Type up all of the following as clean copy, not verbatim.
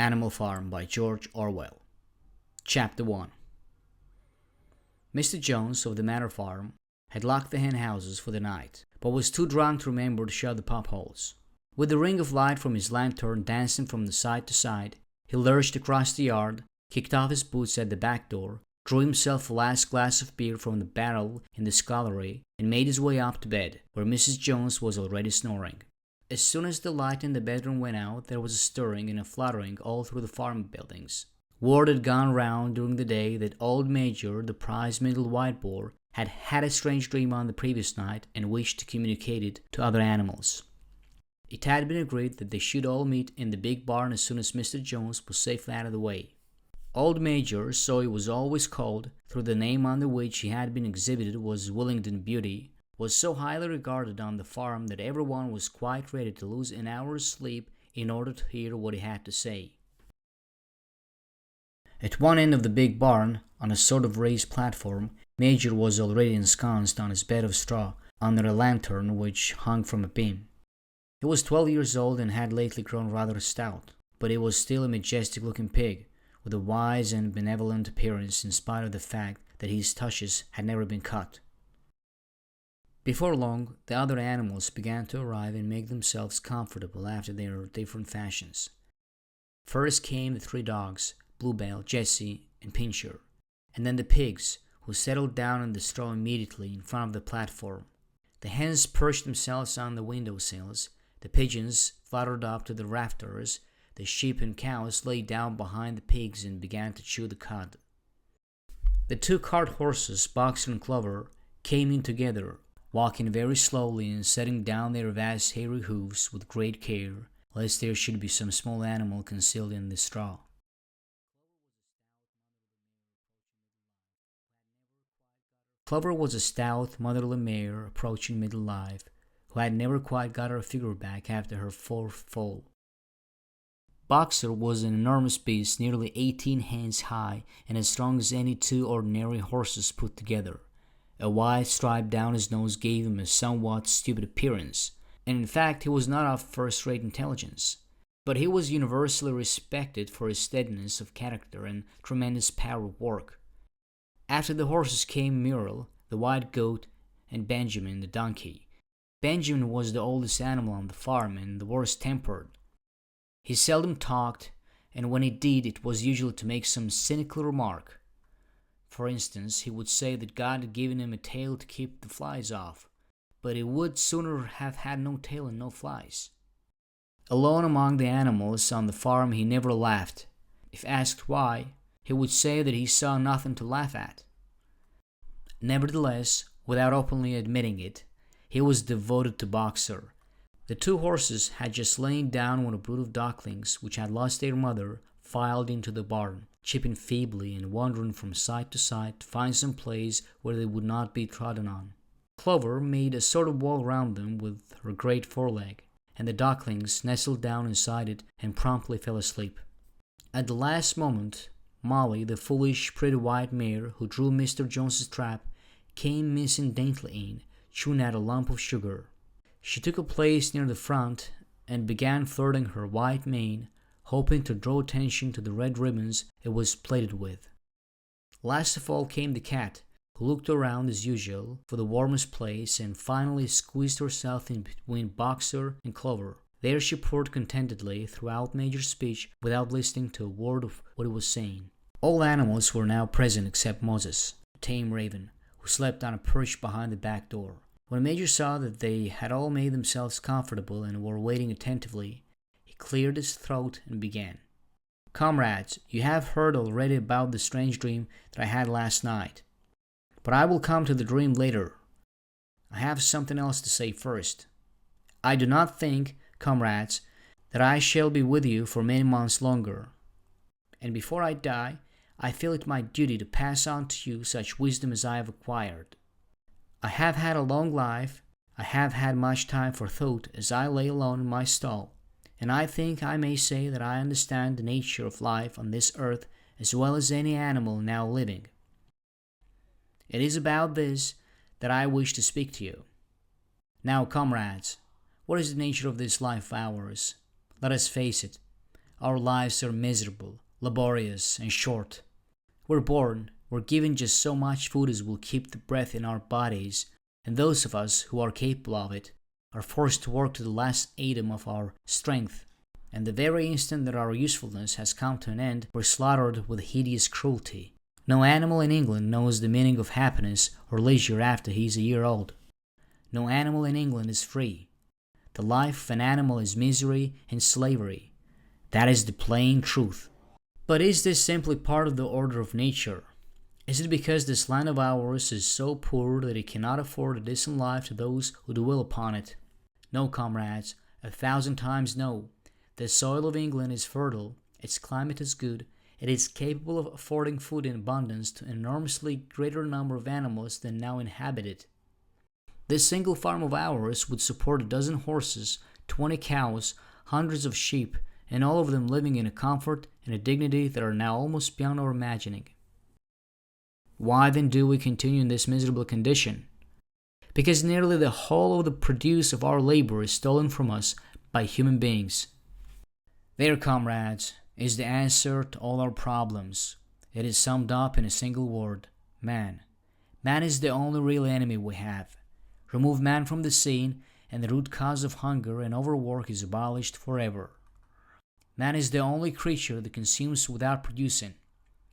Animal Farm by George Orwell. Chapter 1. Mr. Jones of the Manor Farm had locked the hen houses for the night, but was too drunk to remember to shut the pump holes. With the ring of light from his lantern dancing from side to side, he lurched across the yard, kicked off his boots at the back door, drew himself a last glass of beer from the barrel in the scullery, and made his way up to bed, where Mrs. Jones was already snoring. As soon as the light in the bedroom went out, there was a stirring and a fluttering all through the farm buildings. Word had gone round during the day that old Major, the prize middle white boar, had had a strange dream on the previous night and wished to communicate it to other animals. It had been agreed that they should all meet in the big barn as soon as Mr. Jones was safely out of the way. Old Major, so he was always called, through the name under which he had been exhibited was Willingdon Beauty, was so highly regarded on the farm that everyone was quite ready to lose an hour's sleep in order to hear what he had to say. At one end of the big barn, on a sort of raised platform, Major was already ensconced on his bed of straw under a lantern which hung from a beam. He was 12 years old and had lately grown rather stout, but he was still a majestic-looking pig, with a wise and benevolent appearance in spite of the fact that his tushes had never been cut. Before long, the other animals began to arrive and make themselves comfortable after their different fashions. First came the 3 dogs, Bluebell, Jessie, and Pincher, and then the pigs, who settled down on the straw immediately in front of the platform. The hens perched themselves on the window sills, the pigeons fluttered up to the rafters, the sheep and cows lay down behind the pigs and began to chew the cud. The 2 cart horses, Boxer and Clover, came in together, walking very slowly and setting down their vast hairy hoofs with great care, lest there should be some small animal concealed in the straw. Clover was a stout, motherly mare approaching middle life, who had never quite got her figure back after her 4th foal. Boxer was an enormous beast, nearly 18 hands high and as strong as any 2 ordinary horses put together. A wide stripe down his nose gave him a somewhat stupid appearance, and in fact he was not of first-rate intelligence, but he was universally respected for his steadiness of character and tremendous power of work. After the horses came Muriel, the white goat, and Benjamin, the donkey. Benjamin was the oldest animal on the farm and the worst-tempered. He seldom talked, and when he did, it was usually to make some cynical remark. For instance, he would say that God had given him a tail to keep the flies off, but he would sooner have had no tail and no flies. Alone among the animals on the farm, he never laughed. If asked why, he would say that he saw nothing to laugh at. Nevertheless, without openly admitting it, he was devoted to Boxer. The 2 horses had just lain down when a brood of ducklings, which had lost their mother, filed into the barn, chipping feebly and wandering from side to side to find some place where they would not be trodden on. Clover made a sort of wall round them with her great foreleg, and the ducklings nestled down inside it and promptly fell asleep. At the last moment, Molly, the foolish, pretty white mare who drew Mr. Jones's trap, came mincing daintily in, chewing at a lump of sugar. She took a place near the front and began flirting her white mane, hoping to draw attention to the red ribbons it was plaited with. Last of all came the cat, who looked around as usual for the warmest place and finally squeezed herself in between Boxer and Clover. There she purred contentedly throughout Major's speech without listening to a word of what he was saying. All animals were now present except Moses, a tame raven, who slept on a perch behind the back door. When Major saw that they had all made themselves comfortable and were waiting attentively, he cleared his throat and began. "Comrades, you have heard already about the strange dream that I had last night. But I will come to the dream later. I have something else to say first. I do not think, comrades, that I shall be with you for many months longer. And before I die, I feel it my duty to pass on to you such wisdom as I have acquired. I have had a long life, I have had much time for thought as I lay alone in my stall, and I think I may say that I understand the nature of life on this earth as well as any animal now living. It is about this that I wish to speak to you. Now, comrades, what is the nature of this life of ours? Let us face it. our lives are miserable, laborious, and short. We're born, we're given just so much food as will keep the breath in our bodies, and those of us who are capable of it are forced to work to the last atom of our strength. And the very instant that our usefulness has come to an end, we're slaughtered with hideous cruelty. No animal in England knows the meaning of happiness or leisure after he is a year old. No animal in England is free. The life of an animal is misery and slavery. That is the plain truth. But is this simply part of the order of nature? Is it because this land of ours is so poor that it cannot afford a decent life to those who dwell upon it? No, comrades, 1,000 times no. The soil of England is fertile, its climate is good, it is capable of affording food in abundance to an enormously greater number of animals than now inhabit it. This single farm of ours would support a dozen horses, 20 cows, hundreds of sheep, and all of them living in a comfort and a dignity that are now almost beyond our imagining. Why then do we continue in this miserable condition? Because nearly the whole of the produce of our labor is stolen from us by human beings. There, comrades, is the answer to all our problems. It is summed up in a single word: man. Man is the only real enemy we have. Remove man from the scene, and the root cause of hunger and overwork is abolished forever. Man is the only creature that consumes without producing.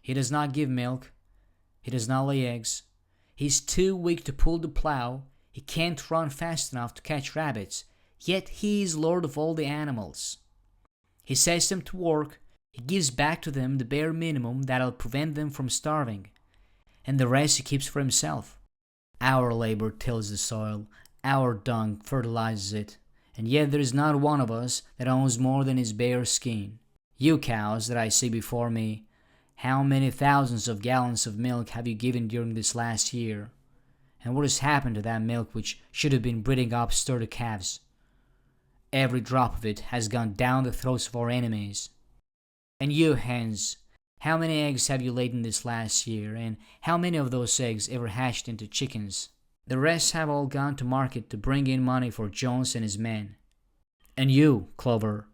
He does not give milk. He does not lay eggs. He is too weak to pull the plow. He can't run fast enough to catch rabbits. Yet he is lord of all the animals. He sets them to work. He gives back to them the bare minimum that'll prevent them from starving. And the rest he keeps for himself. Our labor tills the soil. Our dung fertilizes it. And yet there is not one of us that owns more than his bare skin. You cows that I see before me, how many thousands of gallons of milk have you given during this last year? And what has happened to that milk which should have been breeding up sturdy calves? Every drop of it has gone down the throats of our enemies. And you hens, how many eggs have you laid in this last year, and how many of those eggs ever hatched into chickens? The rest have all gone to market to bring in money for Jones and his men. And you, Clover,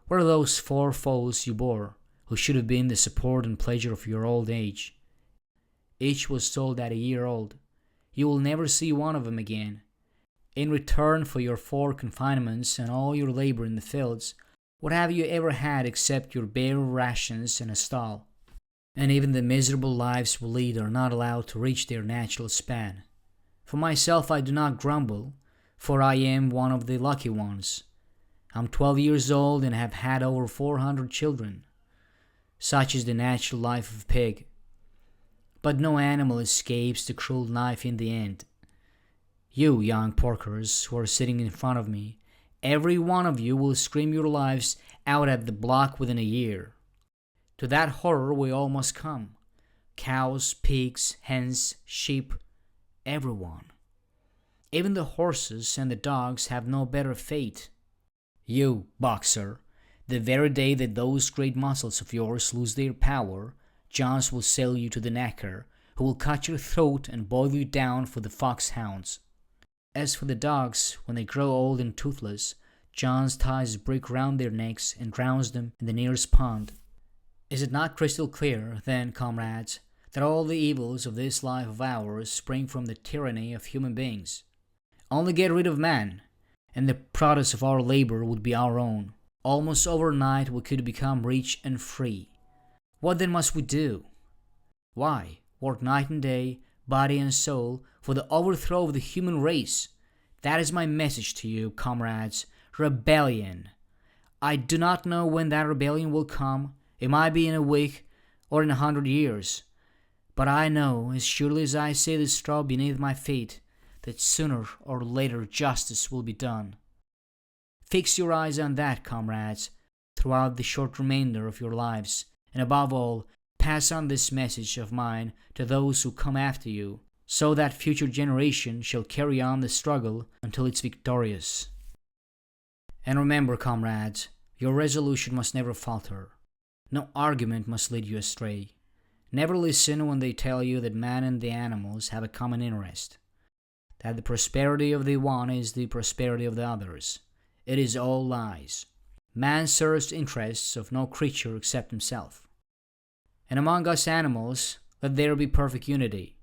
where are those 4 foals you bore, who should have been the support and pleasure of your old age? Each was sold at a year old. You will never see one of them again. In return for your 4 confinements and all your labor in the fields, what have you ever had except your bare rations and a stall? And even the miserable lives we lead are not allowed to reach their natural span. For myself, I do not grumble, for I am one of the lucky ones. I'm 12 years old and have had over 400 children. Such is the natural life of a pig. But no animal escapes the cruel knife in the end. You young porkers who are sitting in front of me, every one of you will scream your lives out at the block within a year. To that horror we all must come. Cows, pigs, hens, sheep, everyone. Even the horses and the dogs have no better fate. You, boxer, the very day that those great muscles of yours lose their power, Johns will sell you to the knacker, who will cut your throat and boil you down for the foxhounds. As for the dogs, when they grow old and toothless, Johns ties a brick round their necks and drowns them in the nearest pond. Is it not crystal clear, then, comrades, that all the evils of this life of ours spring from the tyranny of human beings? Only get rid of man, and the produce of our labor would be our own. Almost overnight we could become rich and free. What then must we do? Why, work night and day, body and soul, for the overthrow of the human race. That is my message to you, comrades. Rebellion. I do not know when that rebellion will come. It might be in a week or in 100 years. But I know, as surely as I see the straw beneath my feet, that sooner or later justice will be done. Fix your eyes on that, comrades, throughout the short remainder of your lives, and above all, pass on this message of mine to those who come after you, so that future generation shall carry on the struggle until it's victorious. And remember, comrades, your resolution must never falter. No argument must lead you astray. Never listen when they tell you that man and the animals have a common interest, that the prosperity of the one is the prosperity of the others. It is all lies. Man serves the interests of no creature except himself. And among us animals, let there be perfect unity,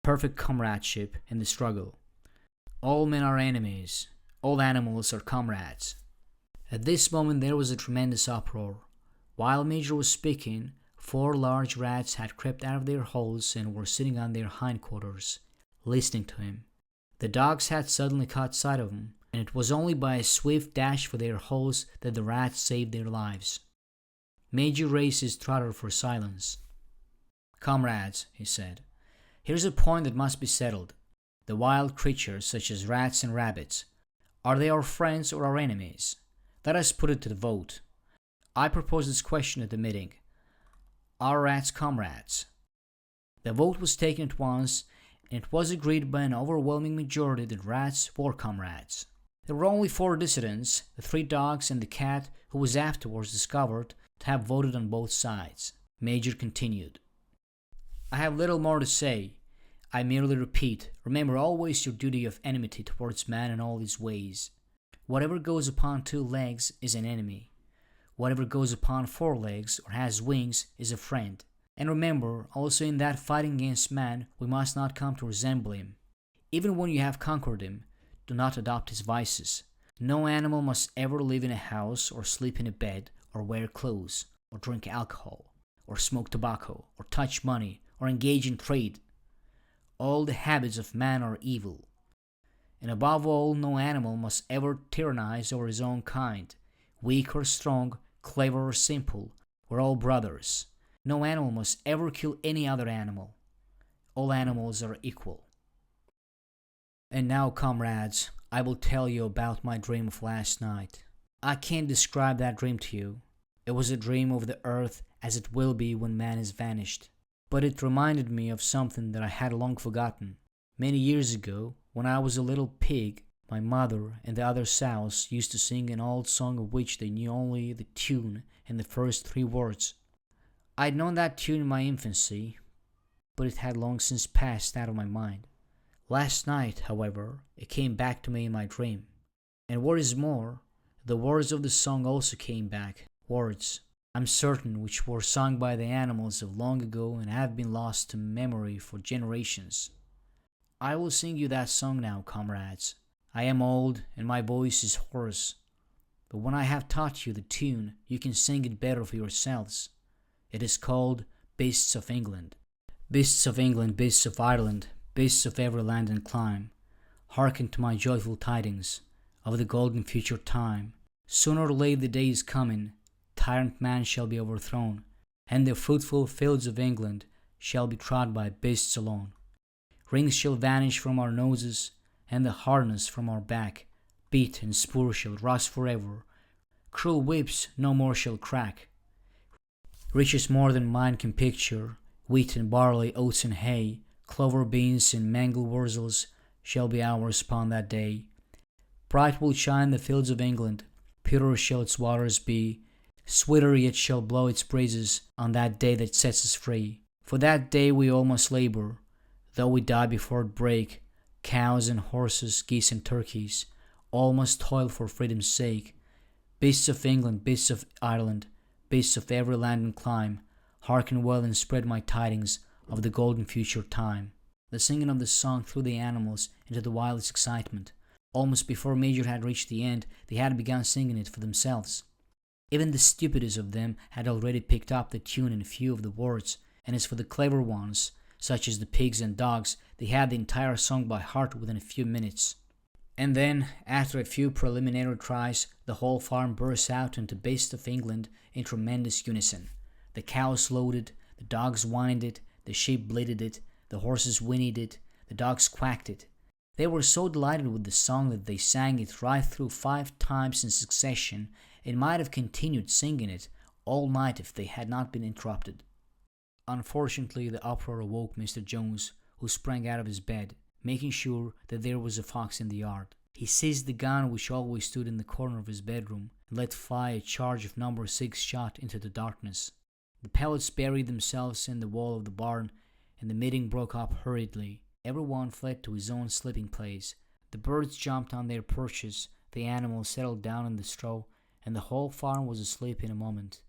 perfect comradeship in the struggle. All men are enemies, all animals are comrades. At this moment there was a tremendous uproar. While Major was speaking, 4 large rats had crept out of their holes and were sitting on their hindquarters, listening to him. The dogs had suddenly caught sight of him, and it was only by a swift dash for their holes that the rats saved their lives. Major raised his trotter for silence. "Comrades," he said, "here's a point that must be settled. The wild creatures, such as rats and rabbits, are they our friends or our enemies? Let us put it to the vote. I propose this question at the meeting. Are rats comrades?" The vote was taken at once, and it was agreed by an overwhelming majority that rats were comrades. There were only 4 dissidents, the 3 dogs and the cat, who was afterwards discovered to have voted on both sides. Major continued. "I have little more to say. I merely repeat, remember always your duty of enmity towards man in all his ways. Whatever goes upon 2 legs is an enemy. Whatever goes upon 4 legs or has wings is a friend. And remember, also in that fighting against man, we must not come to resemble him. Even when you have conquered him, do not adopt his vices. No animal must ever live in a house, or sleep in a bed, or wear clothes, or drink alcohol, or smoke tobacco, or touch money, or engage in trade. All the habits of man are evil. And above all, no animal must ever tyrannize over his own kind. Weak or strong, clever or simple, we're all brothers. No animal must ever kill any other animal. All animals are equal. And now, comrades, I will tell you about my dream of last night. I can't describe that dream to you. It was a dream of the earth as it will be when man is vanished. But it reminded me of something that I had long forgotten. Many years ago, when I was a little pig, my mother and the other sows used to sing an old song of which they knew only the tune and the first 3 words. I'd known that tune in my infancy, but it had long since passed out of my mind. Last night, however, it came back to me in my dream. And what is more, the words of the song also came back, words, I'm certain, which were sung by the animals of long ago and have been lost to memory for generations. I will sing you that song now, comrades. I am old and my voice is hoarse, but when I have taught you the tune, you can sing it better for yourselves. It is called Beasts of England. Beasts of England, beasts of Ireland, beasts of every land and clime, hearken to my joyful tidings of the golden future time. Sooner or later the day is coming, tyrant man shall be overthrown, and the fruitful fields of England shall be trod by beasts alone. Rings shall vanish from our noses, and the harness from our back. Bit and spur shall rust forever, cruel whips no more shall crack. Riches more than mind can picture, wheat and barley, oats and hay, clover beans and mangel wurzels shall be ours upon that day. Bright will shine the fields of England, purer shall its waters be, sweeter yet shall blow its breezes on that day that sets us free. For that day we all must labor, though we die before it break. Cows and horses, geese and turkeys, all must toil for freedom's sake. Beasts of England, beasts of Ireland, beasts of every land and clime, hearken well and spread my tidings of the golden future time. The singing of the song threw the animals into the wildest excitement. Almost before Major had reached the end, they had begun singing it for themselves. Even the stupidest of them had already picked up the tune and a few of the words, and as for the clever ones, such as the pigs and dogs, they had the entire song by heart within a few minutes. And then, after a few preliminary tries, the whole farm burst out into Beasts of England in tremendous unison. The cows lowed it, the dogs whined it, the sheep bleated it, the horses whinnied it, the dogs quacked it. They were so delighted with the song that they sang it right through 5 times in succession, and might have continued singing it all night if they had not been interrupted. Unfortunately, the uproar awoke Mr. Jones, who sprang out of his bed, making sure that there was a fox in the yard. He seized the gun which always stood in the corner of his bedroom and let fly a charge of number 6 shot into the darkness. The pellets buried themselves in the wall of the barn, and the meeting broke up hurriedly. Everyone fled to his own sleeping place. The birds jumped on their perches, the animals settled down in the straw, and the whole farm was asleep in a moment.